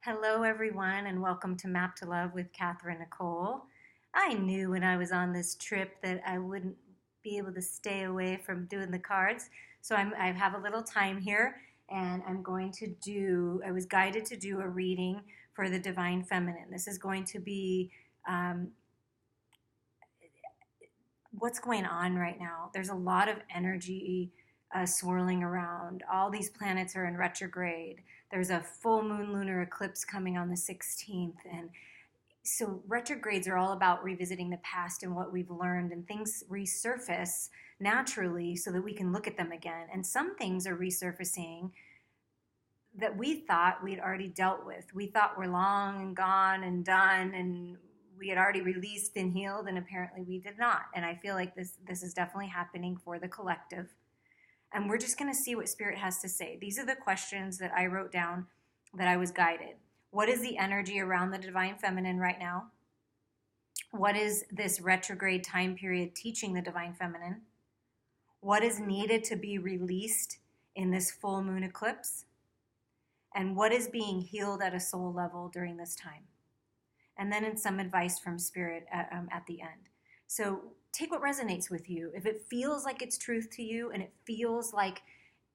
Hello, everyone, and welcome to Map to Love with Katherine Nichole. I knew when I was on this trip that I wouldn't be able to stay away from doing the cards, so I have a little time here, and I was guided to do a reading for the Divine Feminine. This is going to be um, what's going on right now. There's a lot of energy swirling around. All these planets are in retrograde. There's a full moon lunar eclipse coming on the 16th. And so retrogrades are all about revisiting the past and what we've learned, and things resurface naturally so that we can look at them again. And some things are resurfacing that we thought we'd already dealt with. We thought we're long and gone and done, and we had already released and healed, and apparently we did not. And I feel like this is definitely happening for the collective. And we're just going to see what Spirit has to say. These are the questions that I wrote down that I was guided. What is the energy around the Divine Feminine right now? What is this retrograde time period teaching the Divine Feminine? What is needed to be released in this full moon eclipse? And what is being healed at a soul level during this time? And then in some advice from Spirit at the end. So take what resonates with you. If it feels like it's truth to you and it feels like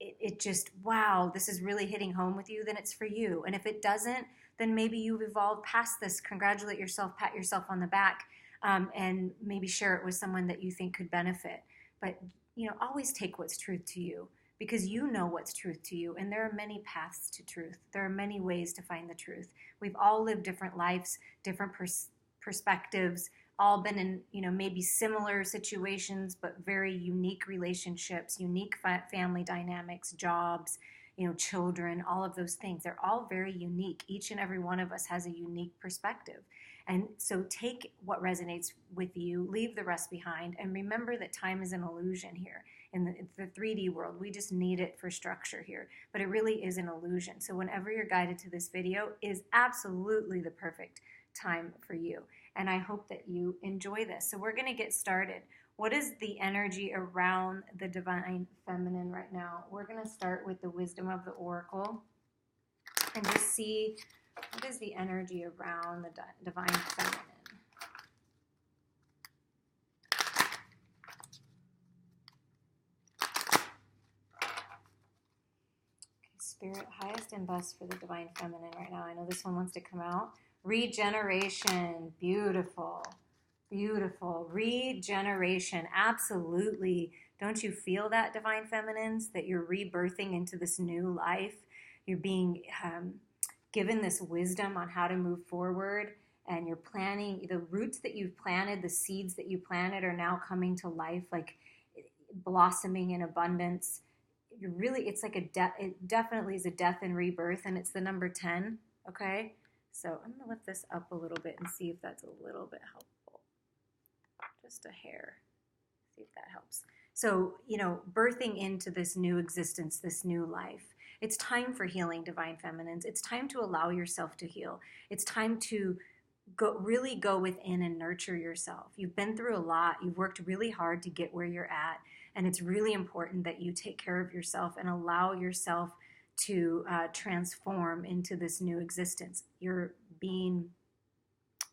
it just, wow, this is really hitting home with you, then it's for you. And if it doesn't, then maybe you've evolved past this. Congratulate yourself, pat yourself on the back, and maybe share it with someone that you think could benefit. But, always take what's truth to you, because you know what's truth to you, and there are many paths to truth. There are many ways to find the truth. We've all lived different lives, different perspectives, all been in, maybe similar situations, but very unique relationships, unique family dynamics, jobs, children, all of those things. They're all very unique. Each and every one of us has a unique perspective. And so take what resonates with you, leave the rest behind, and remember that time is an illusion here. In the 3D world, we just need it for structure here, but it really is an illusion. So whenever you're guided to this video is absolutely the perfect time for you. And I hope that you enjoy this. So we're going to get started. What is the energy around the Divine Feminine right now? We're going to start with the wisdom of the Oracle and just see what is the energy around the Divine Feminine. Spirit, highest and best for the Divine Feminine right now. I know this one wants to come out. Regeneration. Beautiful. Beautiful. Regeneration. Absolutely. Don't you feel that, Divine Feminines? That you're rebirthing into this new life. You're being given this wisdom on how to move forward. And you're planting, the roots that you've planted, the seeds that you planted are now coming to life, like blossoming in abundance. It's like it definitely is a death and rebirth, and it's the number 10, okay? So I'm going to lift this up a little bit and see if that's a little bit helpful. Just a hair. See if that helps. So, birthing into this new existence, this new life. It's time for healing, Divine Feminines. It's time to allow yourself to heal. It's time to really go within and nurture yourself. You've been through a lot. You've worked really hard to get where you're at. And it's really important that you take care of yourself and allow yourself to transform into this new existence. You're being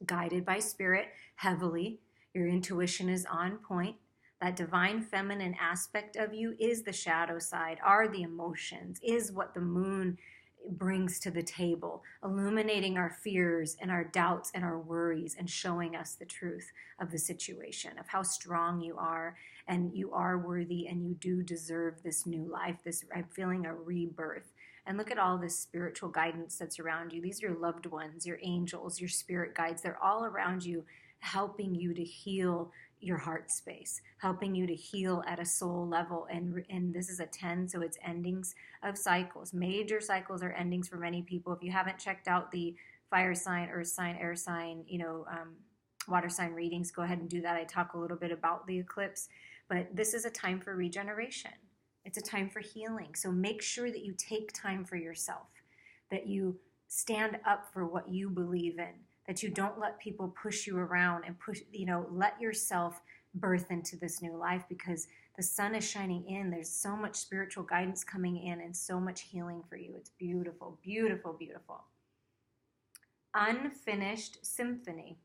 guided by Spirit heavily. Your intuition is on point. That Divine Feminine aspect of you is the shadow side, are the emotions, is what the moon brings to the table, illuminating our fears and our doubts and our worries and showing us the truth of the situation, of how strong you are, and you are worthy, and you do deserve this new life. I'm feeling a rebirth. And look at all this spiritual guidance that's around you. These are your loved ones, your angels, your spirit guides. They're all around you, helping you to heal your heart space, helping you to heal at a soul level. And this is a 10, so it's endings of cycles. Major cycles are endings for many people. If you haven't checked out the fire sign, earth sign, air sign, water sign readings, go ahead and do that. I talk a little bit about the eclipse, but this is a time for regeneration. It's a time for healing. So make sure that you take time for yourself, that you stand up for what you believe in, that you don't let people push you around and let yourself birth into this new life, because the sun is shining in. There's so much spiritual guidance coming in and so much healing for you. It's beautiful, beautiful, beautiful. unfinished symphony.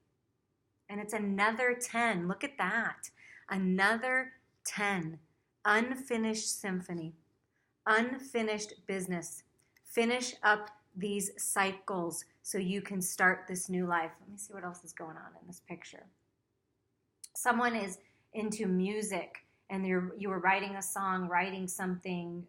And it's another 10. Look at that. Another 10. Unfinished symphony. Unfinished business. Finish up these cycles so you can start this new life. Let me see what else is going on in this picture. Someone is into music and you were writing a song, writing something,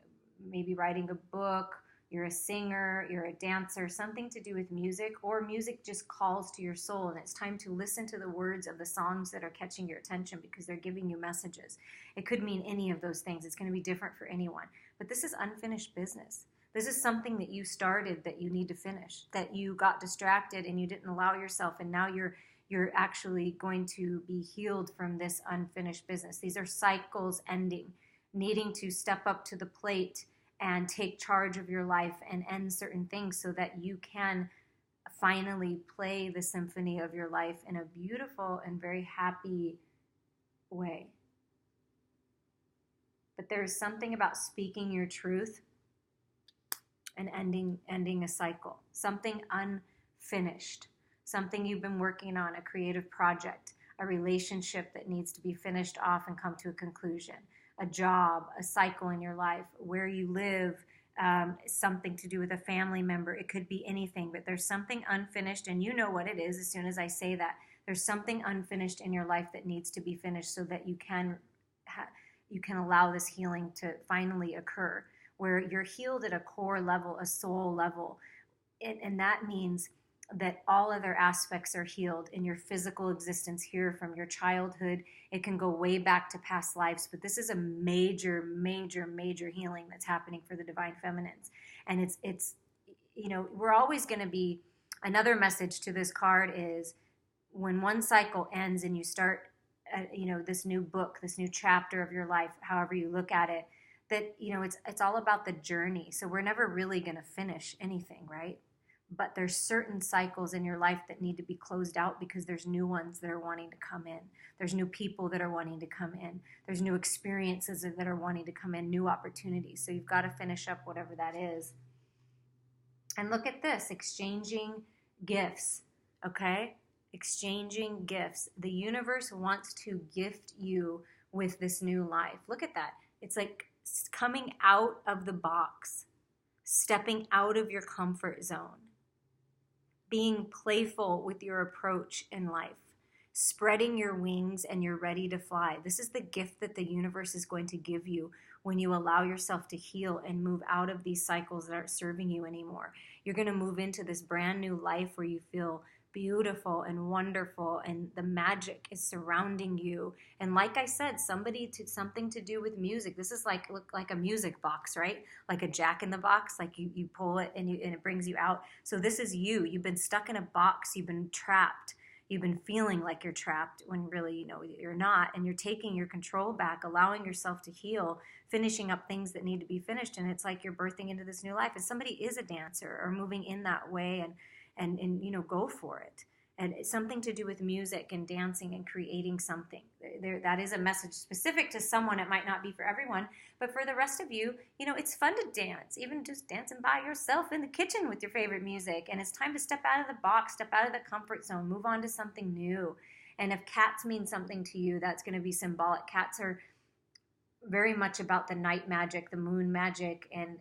maybe writing a book. You're a singer, you're a dancer, something to do with music, or music just calls to your soul and it's time to listen to the words of the songs that are catching your attention because they're giving you messages. It could mean any of those things. It's going to be different for anyone. But this is unfinished business. This is something that you started that you need to finish, that you got distracted and you didn't allow yourself, and now you're actually going to be healed from this unfinished business. These are cycles ending, needing to step up to the plate and take charge of your life and end certain things so that you can finally play the symphony of your life in a beautiful and very happy way. But there's something about speaking your truth and ending a cycle, something unfinished, something you've been working on, a creative project, a relationship that needs to be finished off and come to a conclusion, a job, a cycle in your life, where you live, something to do with a family member. It could be anything, but there's something unfinished, and you know what it is as soon as I say that. There's something unfinished in your life that needs to be finished so that you can allow this healing to finally occur, where you're healed at a core level, a soul level. And that means that all other aspects are healed in your physical existence here from your childhood. It can go way back to past lives, but this is a major, major, major healing that's happening for the divine feminines. And it's we're always going to be, another message to this card is when one cycle ends and you start this new book, this new chapter of your life, however you look at it, that it's all about the journey. So we're never really going to finish anything, right? But there's certain cycles in your life that need to be closed out because there's new ones that are wanting to come in. There's new people that are wanting to come in. There's new experiences that are wanting to come in, new opportunities. So you've got to finish up whatever that is. And look at this, exchanging gifts, okay? Exchanging gifts. The universe wants to gift you with this new life. Look at that. It's like coming out of the box, stepping out of your comfort zone, being playful with your approach in life, spreading your wings, and you're ready to fly. This is the gift that the universe is going to give you when you allow yourself to heal and move out of these cycles that aren't serving you anymore. You're going to move into this brand new life where you feel beautiful and wonderful, and the magic is surrounding you. And like I said, something to do with music. This is look like a music box, right? Like a Jack in the Box, like you pull it and it brings you out. So this is you. You've been stuck in a box. You've been trapped. You've been feeling like you're trapped when really, you're not. And you're taking your control back, allowing yourself to heal, finishing up things that need to be finished. And it's like you're birthing into this new life. And somebody is a dancer or moving in that way, and go for it. And it's something to do with music and dancing and creating something. That is a message specific to someone. It might not be for everyone, but for the rest of you, it's fun to dance, even just dancing by yourself in the kitchen with your favorite music. And it's time to step out of the box, step out of the comfort zone, move on to something new. And if cats mean something to you, that's going to be symbolic. Cats are very much about the night magic, the moon magic, and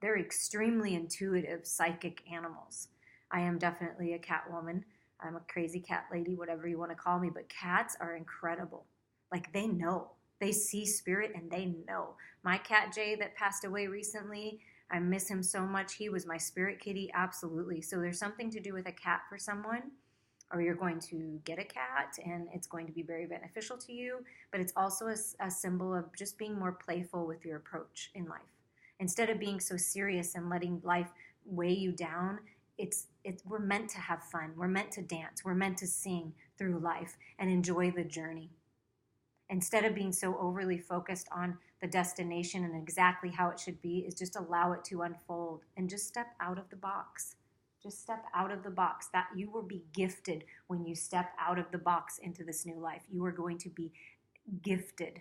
they're extremely intuitive, psychic animals. I am definitely a cat woman. I'm a crazy cat lady, whatever you want to call me. But cats are incredible. Like, they know. They see spirit and they know. My cat Jay that passed away recently, I miss him so much. He was my spirit kitty, absolutely. So there's something to do with a cat for someone, or you're going to get a cat and it's going to be very beneficial to you. But it's also a symbol of just being more playful with your approach in life. Instead of being so serious and letting life weigh you down, we're meant to have fun. We're meant to dance. We're meant to sing through life and enjoy the journey. Instead of being so overly focused on the destination and exactly how it should be, is just allow it to unfold and just step out of the box. Just step out of the box. That you will be gifted when you step out of the box into this new life. You are going to be gifted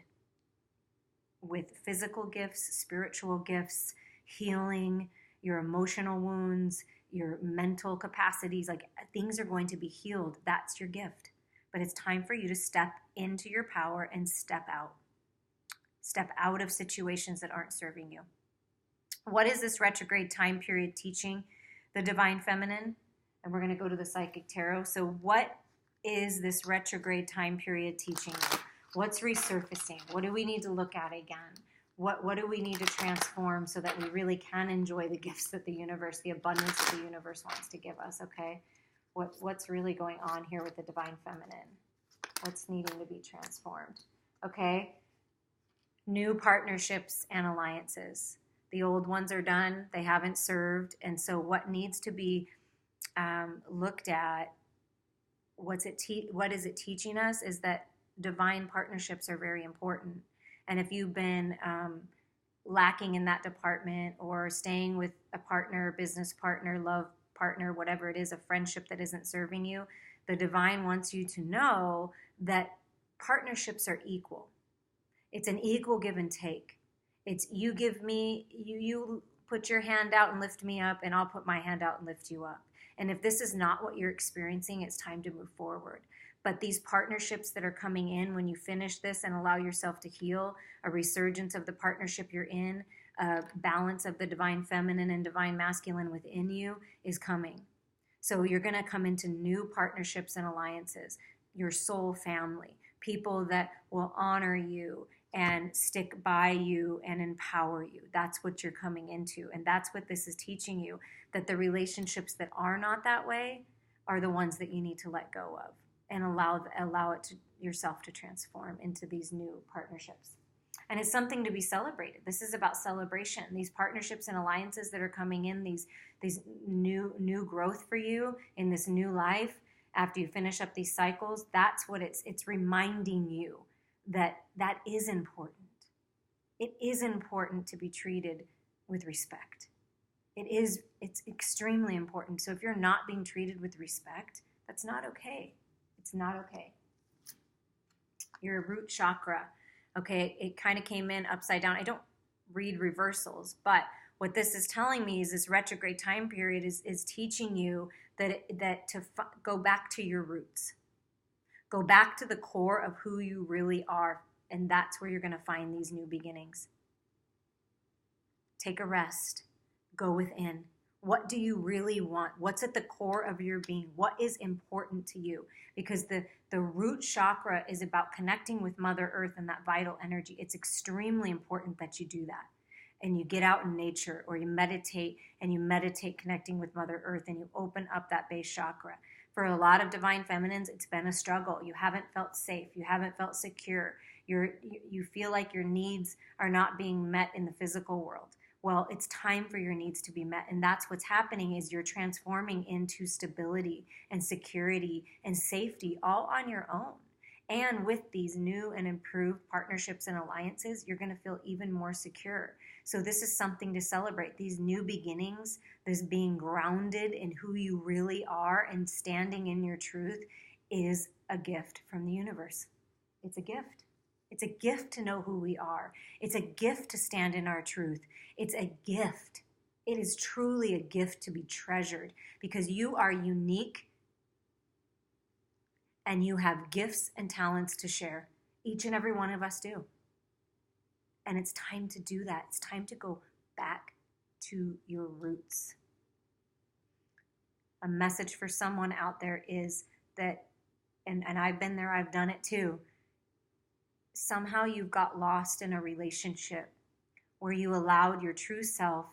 with physical gifts, spiritual gifts, healing, your emotional wounds, your mental capacities, like things are going to be healed. That's your gift. But it's time for you to step into your power and step out. Step out of situations that aren't serving you. What is this retrograde time period teaching the divine feminine? And we're going to go to the psychic tarot. So what is this retrograde time period teaching you? What's resurfacing? What do we need to look at again? What do we need to transform so that we really can enjoy the gifts that the universe, the abundance that the universe wants to give us, okay? What's really going on here with the divine feminine? What's needing to be transformed? Okay? New partnerships and alliances. The old ones are done. They haven't served. And so what needs to be looked at, what is it teaching us, is that divine partnerships are very important. And if you've been lacking in that department, or staying with a partner, business partner, love partner, whatever it is, a friendship that isn't serving you, the divine wants you to know that partnerships are equal. It's an equal give and take. It's you give me, you put your hand out and lift me up, and I'll put my hand out and lift you up. And if this is not what you're experiencing, it's time to move forward. But these partnerships that are coming in when you finish this and allow yourself to heal, a resurgence of the partnership you're in, a balance of the divine feminine and divine masculine within you is coming. So you're going to come into new partnerships and alliances, your soul family, people that will honor you and stick by you and empower you. That's what you're coming into. And that's what this is teaching you, that the relationships that are not that way are the ones that you need to let go of and allow it to yourself to transform into these new partnerships. And it's something to be celebrated. This is about celebration. These partnerships and alliances that are coming in, these new growth for you in this new life after you finish up these cycles, that's what it's reminding you that is important. It is important to be treated with respect. It's extremely important. So if you're not being treated with respect, that's not okay. It's not okay. Your root chakra, okay, it kind of came in upside down. I don't read reversals, but what this is telling me is this retrograde time period is teaching you that to go back to your roots. Go back to the core of who you really are, and that's where you're going to find these new beginnings. Take a rest. Go within. What do you really want? What's at the core of your being? What is important to you? Because the root chakra is about connecting with Mother Earth and that vital energy. It's extremely important that you do that. And you get out in nature, or you meditate connecting with Mother Earth, and you open up that base chakra. For a lot of divine feminines, it's been a struggle. You haven't felt safe. You haven't felt secure. You feel like your needs are not being met in the physical world. Well, it's time for your needs to be met. And that's what's happening, is you're transforming into stability and security and safety all on your own. And with these new and improved partnerships and alliances, you're going to feel even more secure. So this is something to celebrate. These new beginnings, this being grounded in who you really are and standing in your truth, is a gift from the universe. It's a gift. It's a gift to know who we are. It's a gift to stand in our truth. It's a gift. It is truly a gift to be treasured, because you are unique and you have gifts and talents to share. Each and every one of us do. And it's time to do that. It's time to go back to your roots. A message for someone out there is that, and I've been there, I've done it too, somehow you got lost in a relationship where you allowed your true self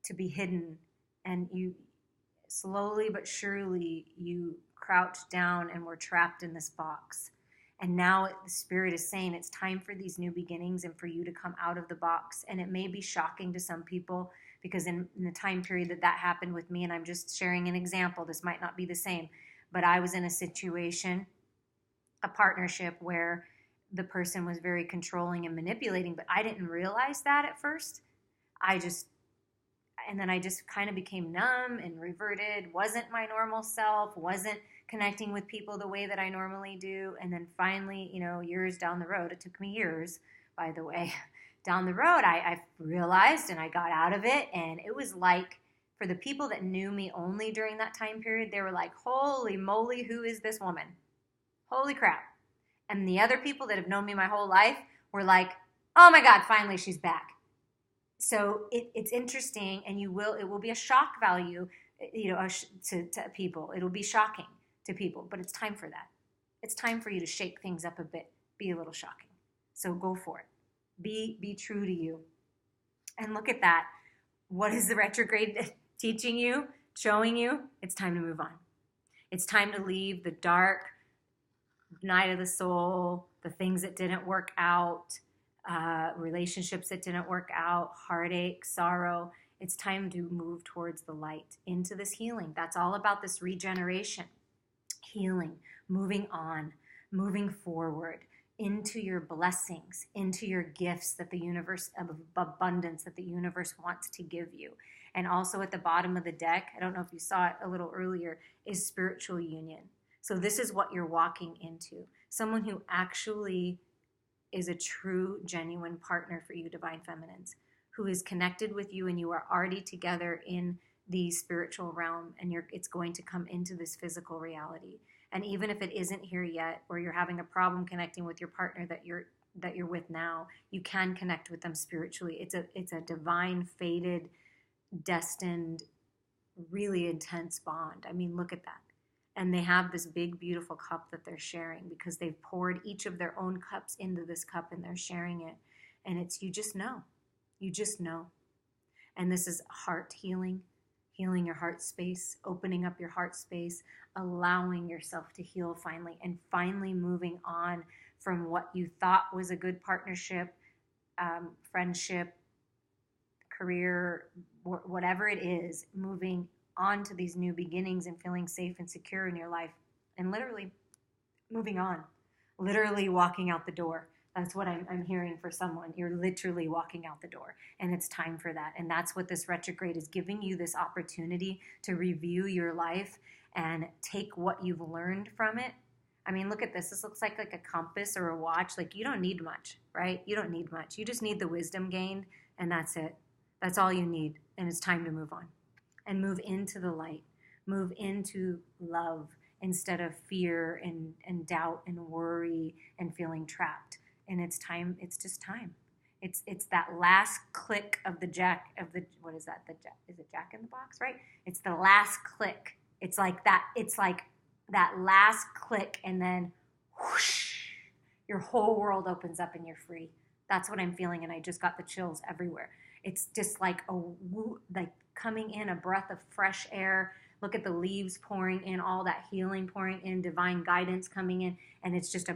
to be hidden, and you slowly but surely you crouched down and were trapped in this box. And now the Spirit is saying it's time for these new beginnings and for you to come out of the box. And it may be shocking to some people, because in the time period that happened with me, and I'm just sharing an example, this might not be the same, but I was in a situation, a partnership, where the person was very controlling and manipulating, but I didn't realize that at first. And then I just kind of became numb and reverted, wasn't my normal self, wasn't connecting with people the way that I normally do. And then finally, years down the road, it took me years, by the way, down the road, I realized, and I got out of it, and it was like For the people that knew me only during that time period, they were like, holy moly, who is this woman? Holy crap. And the other people that have known me my whole life were like, oh my God, finally she's back. So it's interesting, and it will be a shock value, to people. It'll be shocking to people, but it's time for that. It's time for you to shake things up a bit, be a little shocking. So go for it. Be true to you. And look at that. What is the retrograde teaching you, showing you? It's time to move on. It's time to leave the dark night of the soul, the things that didn't work out, relationships that didn't work out, heartache, sorrow. It's time to move towards the light, into this healing. That's all about this regeneration, healing, moving on, moving forward into your blessings, into your gifts that the universe of abundance that the universe wants to give you. And also at the bottom of the deck, I don't know if you saw it a little earlier, is spiritual union. So this is what you're walking into. Someone who actually is a true, genuine partner for you, Divine Feminines, who is connected with you, and you are already together in the spiritual realm, and it's going to come into this physical reality. And even if it isn't here yet, or you're having a problem connecting with your partner that you're with now, you can connect with them spiritually. It's a divine, fated, destined, really intense bond. I mean, look at that. And they have this big, beautiful cup that they're sharing, because they've poured each of their own cups into this cup, and they're sharing it. And it's, you just know. You just know. And this is heart healing, healing your heart space, opening up your heart space, allowing yourself to heal finally, and finally moving on from what you thought was a good partnership, friendship, career, whatever it is, moving on to these new beginnings and feeling safe and secure in your life, and literally moving on, literally walking out the door. That's what I'm hearing for someone. You're literally walking out the door, and it's time for that. And that's what this retrograde is giving you, this opportunity to review your life and take what you've learned from it. I mean, look at this. This looks like a compass or a watch. Like, you don't need much, right? You don't need much. You just need the wisdom gained, and that's it. That's all you need. And it's time to move on and move into the light, move into love instead of fear and doubt and worry and feeling trapped. And it's time. It's just time. It's that last click of the jack of the, what is that? The jack, is it Jack in the Box, right? It's the last click. It's like that. It's like that last click, and then whoosh, your whole world opens up and you're free. That's what I'm feeling, and I just got the chills everywhere. It's just like like coming in, a breath of fresh air. Look at the leaves pouring in, all that healing pouring in, divine guidance coming in, and it's just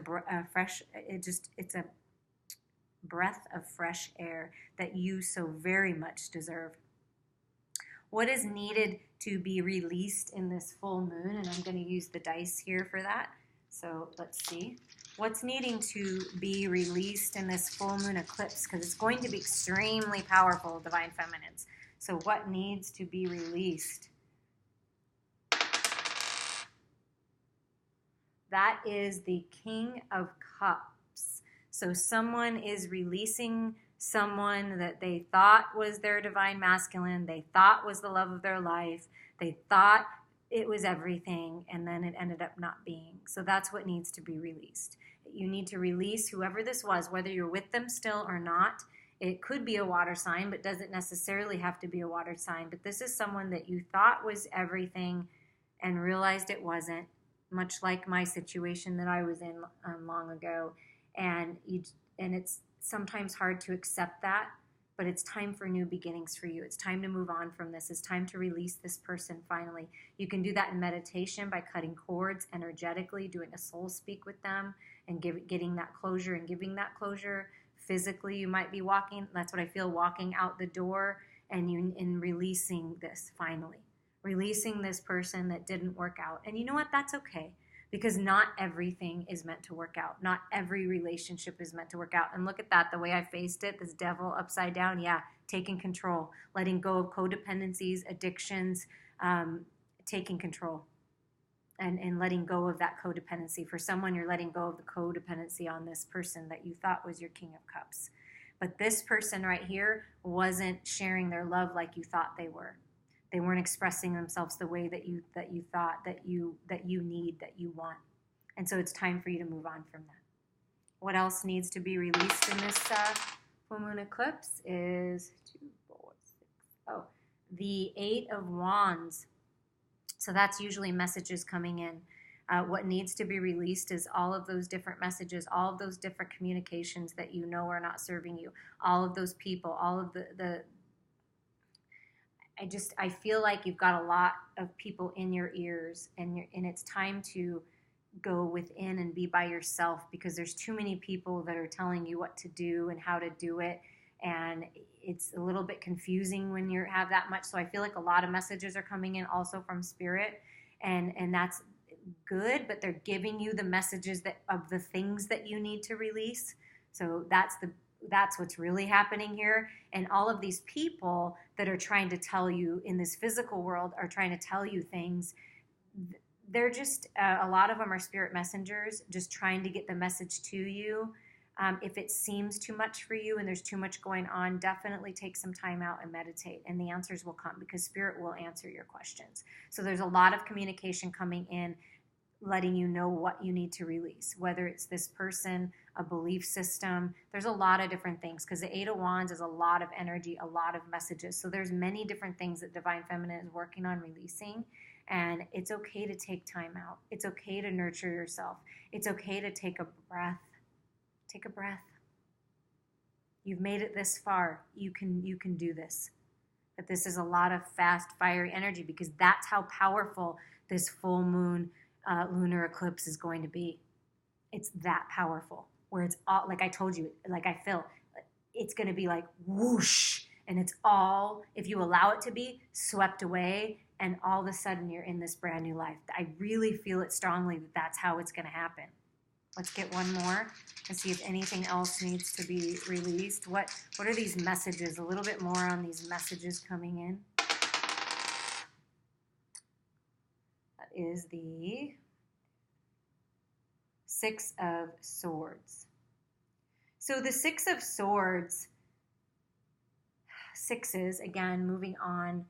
it's a breath of fresh air that you so very much deserve. What is needed to be released in this full moon? And I'm going to use the dice here for that. So let's see. What's needing to be released in this full moon eclipse? Because it's going to be extremely powerful, Divine Feminines. So what needs to be released? That is the King of Cups. So someone is releasing someone that they thought was their divine masculine, they thought was the love of their life, they thought it was everything, and then it ended up not being. So that's what needs to be released. You need to release whoever this was, whether you're with them still or not. It could be a water sign, but doesn't necessarily have to be a water sign. But this is someone that you thought was everything and realized it wasn't, much like my situation that I was in long ago. And it's sometimes hard to accept that, but it's time for new beginnings for you. It's time to move on from this. It's time to release this person finally. You can do that in meditation by cutting cords energetically, doing a soul speak with them, and getting that closure and giving that closure. Physically, you might be walking, that's what I feel, walking out the door, and releasing this finally. Releasing this person that didn't work out. And you know what? That's okay. Because not everything is meant to work out. Not every relationship is meant to work out. And look at that, the way I faced it, this devil upside down. Yeah, taking control, letting go of codependencies, addictions, taking control and letting go of that codependency. For someone, you're letting go of the codependency on this person that you thought was your King of Cups. But this person right here wasn't sharing their love like you thought they were. They weren't expressing themselves the way that you thought that you need, that you want. And so it's time for you to move on from that. What else needs to be released in this full moon eclipse is the 8 of Wands. So that's usually messages coming in. What needs to be released is all of those different messages, all of those different communications that you know are not serving you, all of those people, all of I feel like you've got a lot of people in your ears, and it's time to go within and be by yourself, because there's too many people that are telling you what to do and how to do it, and it's a little bit confusing when you have that much. So I feel like a lot of messages are coming in also from Spirit, and that's good, but they're giving you the messages of the things that you need to release. So that's what's really happening here. And all of these people that are trying to tell you in this physical world are trying to tell you things. They're just, a lot of them are spirit messengers, just trying to get the message to you. If it seems too much for you and there's too much going on, definitely take some time out and meditate, and the answers will come, because Spirit will answer your questions. So there's a lot of communication coming in, letting you know what you need to release, whether it's this person, a belief system. There's a lot of different things, because the 8 of Wands is a lot of energy, a lot of messages. So there's many different things that Divine Feminine is working on releasing, and it's okay to take time out. It's okay to nurture yourself. It's okay to take a breath. Take a breath. You've made it this far. You can do this. But this is a lot of fast, fiery energy, because that's how powerful this full moon lunar eclipse is going to be. It's that powerful, where it's all, like I told you, like I feel, it's going to be like whoosh, and it's all, if you allow it to be, swept away, and all of a sudden you're in this brand new life. I really feel it strongly that that's how it's going to happen. Let's get one more and see if anything else needs to be released. What are these messages? A little bit more on these messages coming in. That is the 6 of Swords. So the 6 of Swords, sixes, again, moving on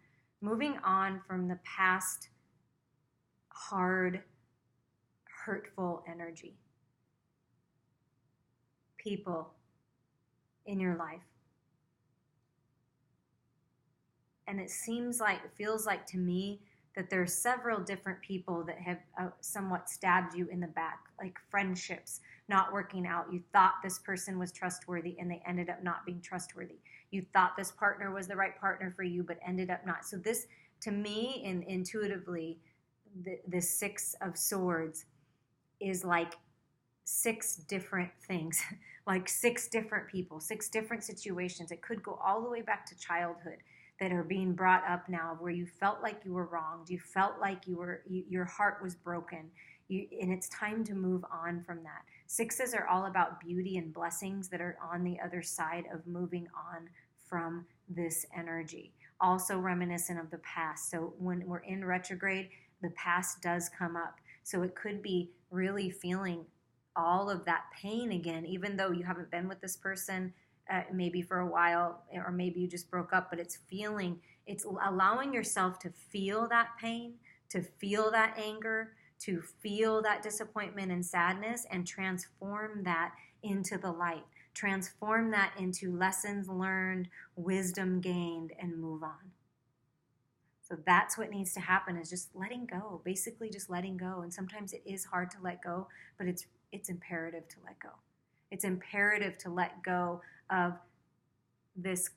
from the past hard, hurtful energy. People in your life. And it feels like to me that there are several different people that have somewhat stabbed you in the back, like friendships not working out. You thought this person was trustworthy and they ended up not being trustworthy. You thought this partner was the right partner for you, but ended up not. So this, to me, intuitively, the 6 of Swords is like 6 different things, like 6 different people, 6 different situations. It could go all the way back to childhood that are being brought up now, where you felt like you were wronged, you felt like your heart was broken, and it's time to move on from that. 6s are all about beauty and blessings that are on the other side of moving on from this energy. Also reminiscent of the past. So when we're in retrograde, the past does come up. So it could be really feeling all of that pain again, even though you haven't been with this person maybe for a while, or maybe you just broke up, but it's allowing yourself to feel that pain, to feel that anger, to feel that disappointment and sadness, and transform that into the light. Transform that into lessons learned, wisdom gained, and move on. So that's what needs to happen, is just letting go, basically just letting go. And sometimes it is hard to let go, but it's imperative to let go. It's imperative to let go of these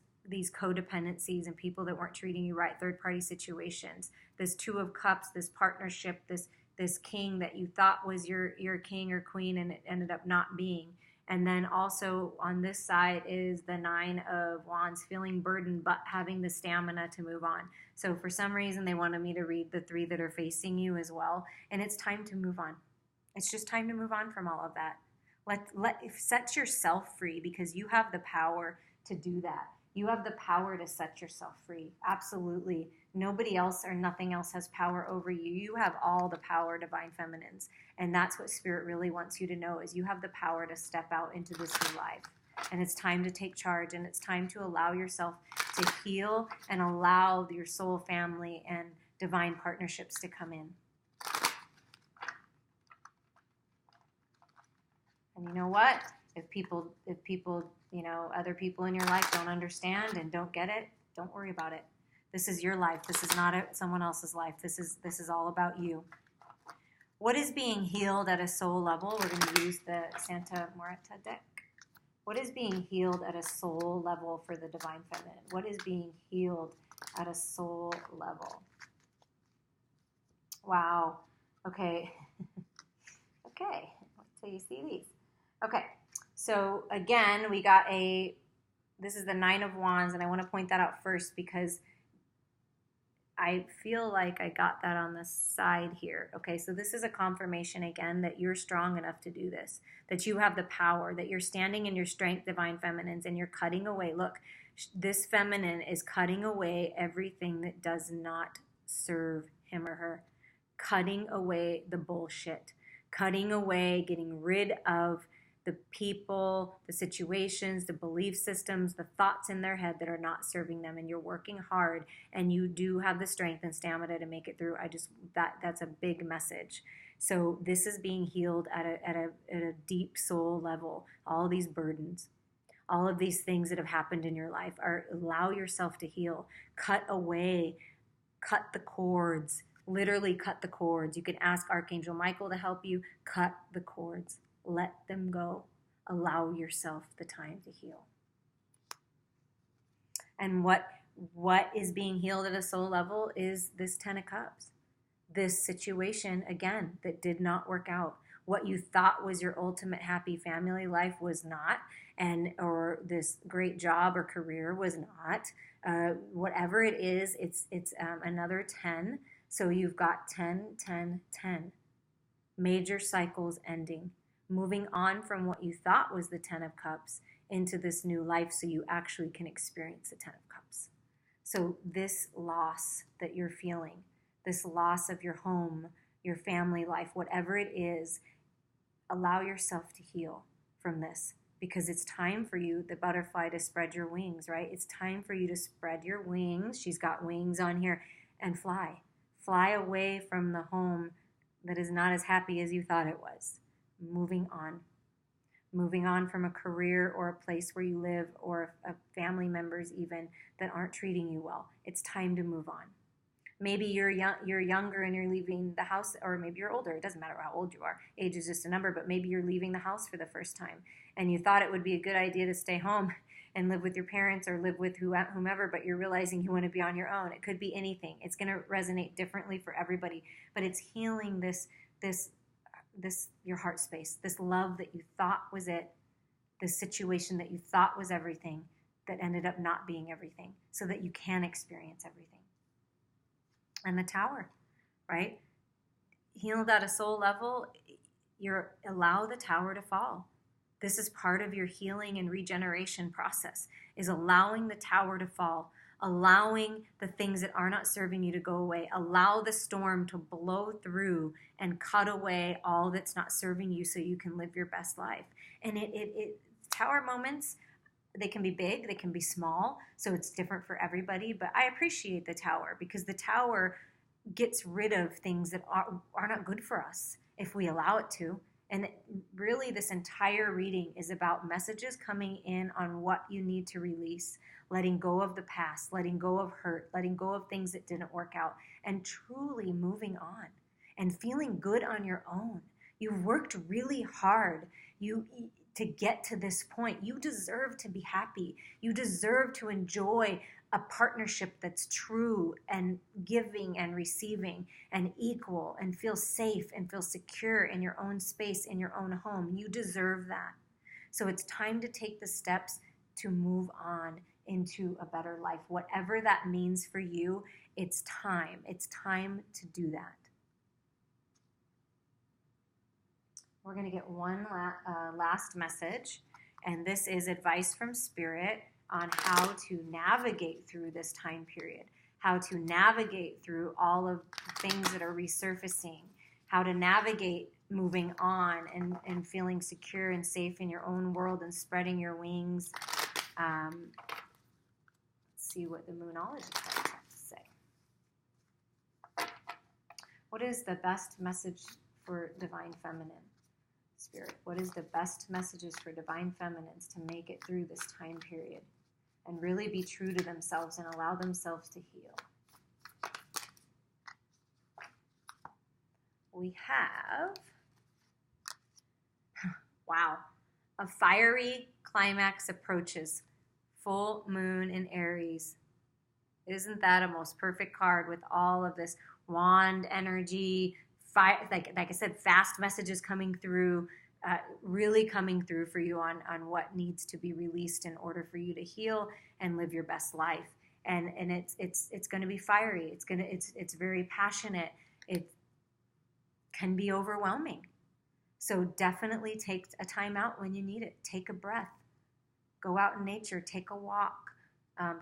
codependencies and people that weren't treating you right, third-party situations, this 2 of Cups, this partnership, this king that you thought was your king or queen, and it ended up not being. And then also on this side is the 9 of Wands, feeling burdened but having the stamina to move on. So for some reason they wanted me to read the 3 that are facing you as well, and it's time to move on. It's just time to move on from all of that. Set yourself free, because you have the power to do that. You have the power to set yourself free. Absolutely. Nobody else or nothing else has power over you. You have all the power, Divine Feminines. And that's what Spirit really wants you to know, is you have the power to step out into this new life. And it's time to take charge, and it's time to allow yourself to heal and allow your soul family and divine partnerships to come in. And you know what? If people, other people in your life don't understand and don't get it, don't worry about it. This is your life. This is not someone else's life. This is all about you. What is being healed at a soul level? We're going to use the Santa Marta deck. What is being healed at a soul level for the divine feminine? What is being healed at a soul level? Wow. Okay. Okay. So you see these. Okay. So again, we got this is the Nine of Wands, and I want to point that out first because I feel like I got that on the side here. Okay, so this is a confirmation again that you're strong enough to do this, that you have the power, that you're standing in your strength, divine feminines, and you're cutting away. Look, this feminine is cutting away everything that does not serve him or her, cutting away the bullshit, cutting away, getting rid of the people, the situations, the belief systems, the thoughts in their head that are not serving them, and you're working hard, and you do have the strength and stamina to make it through. That's a big message. So this is being healed at a deep soul level. All these burdens, all of these things that have happened in your life, allow yourself to heal. Cut away, cut the cords, literally cut the cords. You can ask Archangel Michael to help you. Cut the cords. Let them go. Allow yourself the time to heal. And what is being healed at a soul level is this Ten of Cups. This situation, again, that did not work out. What you thought was your ultimate happy family life was not, or this great job or career was not. Whatever it is, it's another 10. So you've got 10, 10, 10. Major cycles ending. Moving on from what you thought was the Ten of Cups into this new life so you actually can experience the Ten of Cups. So this loss that you're feeling, this loss of your home, your family life, whatever it is, allow yourself to heal from this, because it's time for you, the butterfly, to spread your wings, right? It's time for you to spread your wings. She's got wings on here, and fly. Fly away from the home that is not as happy as you thought it was. Moving on from a career or a place where you live, or family members even that aren't treating you well. It's time to move on. Maybe you're younger and you're leaving the house, or maybe you're older. It doesn't matter how old you are. Age is just a number, but maybe you're leaving the house for the first time, and you thought it would be a good idea to stay home and live with your parents or live with whomever, but you're realizing you want to be on your own. It could be anything. It's going to resonate differently for everybody, but it's healing this your heart space, this love that you thought was it, this situation that you thought was everything that ended up not being everything, so that you can experience everything. And the Tower, right? Healed at a soul level, allow the Tower to fall. This is part of your healing and regeneration process, is allowing the Tower to fall, allowing the things that are not serving you to go away. Allow the storm to blow through and cut away all that's not serving you so you can live your best life. And Tower moments, they can be big, they can be small, so it's different for everybody. But I appreciate the Tower, because the Tower gets rid of things that are not good for us if we allow it to. And really, this entire reading is about messages coming in on what you need to release, letting go of the past, letting go of hurt, letting go of things that didn't work out, and truly moving on and feeling good on your own. You've worked really hard to get to this point. You deserve to be happy. You deserve to enjoy a partnership that's true and giving and receiving and equal, and feel safe and feel secure in your own space, in your own home. You deserve that. So it's time to take the steps to move on into a better life. Whatever that means for you, it's time. It's time to do that. We're going to get one last message, and this is advice from Spirit on how to navigate through this time period, how to navigate through all of the things that are resurfacing how to navigate moving on and feeling secure and safe in your own world and spreading your wings. Let's see what the Moonology cards have to say. What is the best message for Divine Feminine? Spirit, what is the best messages for Divine Feminines to make it through this time period and really be true to themselves and allow themselves to heal? We have, wow, a fiery climax approaches, full moon in Aries. Isn't that a most perfect card with all of this wand energy, fire, like I said, fast messages coming through, really coming through for you on what needs to be released in order for you to heal and live your best life. And it's going to be fiery. It's very passionate. It can be overwhelming. So definitely take a time out when you need it. Take a breath. Go out in nature. Take a walk.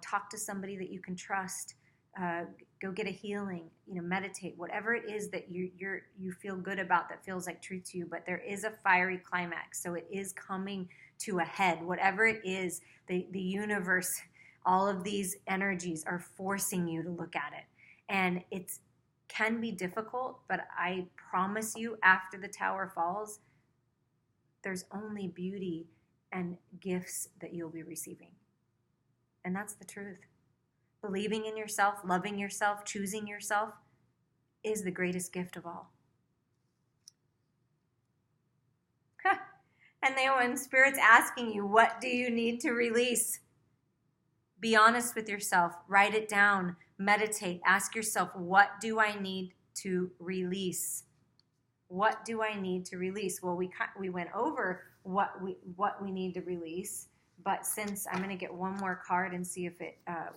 Talk to somebody that you can trust. Go get a healing. Meditate. Whatever it is that you feel good about that feels like truth to you. But there is a fiery climax, so it is coming to a head. Whatever it is, the universe, all of these energies are forcing you to look at it, and it's can be difficult, but I promise you, after the tower falls, there's only beauty and gifts that you'll be receiving. And that's the truth. Believing in yourself, loving yourself, choosing yourself is the greatest gift of all. And then when Spirit's asking you, what do you need to release? Be honest with yourself. Write it down. Meditate. Ask yourself, what do I need to release? What do I need to release? Well, we went over what we need to release, but since I'm going to get one more card and see if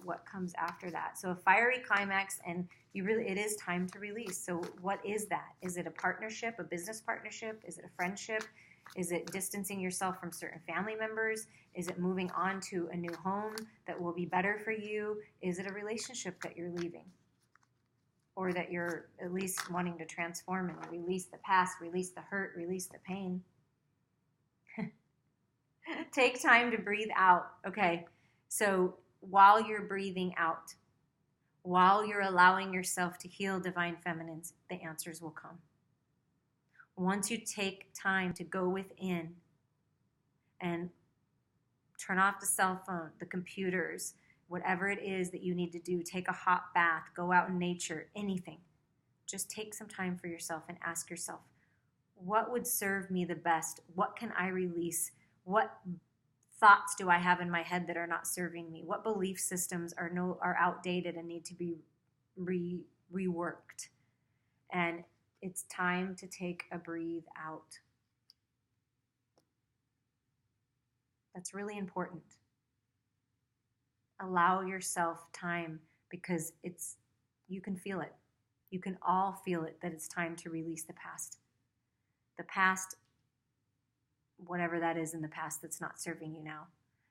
what comes after that. So a fiery climax, and it is time to release. So what is that? Is it a partnership, a business partnership? Is it a friendship? Is it distancing yourself from certain family members? Is it moving on to a new home that will be better for you? Is it a relationship that you're leaving? Or that you're at least wanting to transform and release the past, release the hurt, release the pain? Take time to breathe out. Okay, so while you're breathing out, while you're allowing yourself to heal, Divine Feminines, the answers will come. Once you take time to go within and turn off the cell phone, the computers, whatever it is that you need to do, take a hot bath, go out in nature, anything. Just take some time for yourself and ask yourself, what would serve me the best? What can I release? What thoughts do I have in my head that are not serving me? What belief systems are outdated and need to be reworked? And it's time to take a breathe out. That's really important. Allow yourself time, because you can feel it. You can all feel it, that it's time to release the past. The past, whatever that is in the past that's not serving you now,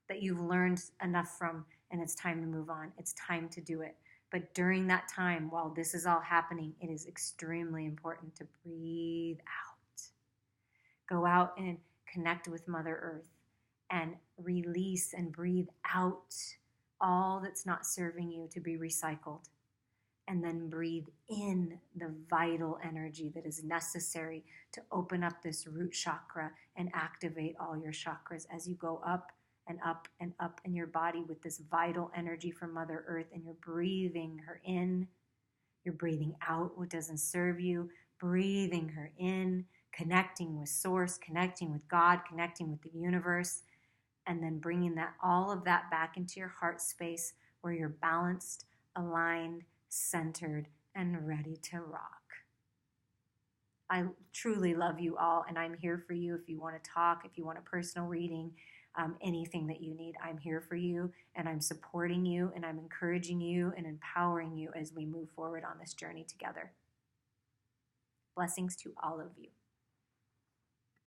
that you've learned enough from, and it's time to move on. It's time to do it. But during that time, while this is all happening, it is extremely important to breathe out. Go out and connect with Mother Earth and release and breathe out all that's not serving you to be recycled. And then breathe in the vital energy that is necessary to open up this root chakra and activate all your chakras as you go up and up and up in your body with this vital energy from Mother Earth. And you're breathing her in. You're breathing out what doesn't serve you. Breathing her in, connecting with Source, connecting with God, connecting with the universe. And then bringing all of that back into your heart space where you're balanced, aligned, centered, and ready to rock. I truly love you all, and I'm here for you if you want to talk, if you want a personal reading, anything that you need. I'm here for you, and I'm supporting you, and I'm encouraging you and empowering you as we move forward on this journey together. Blessings to all of you.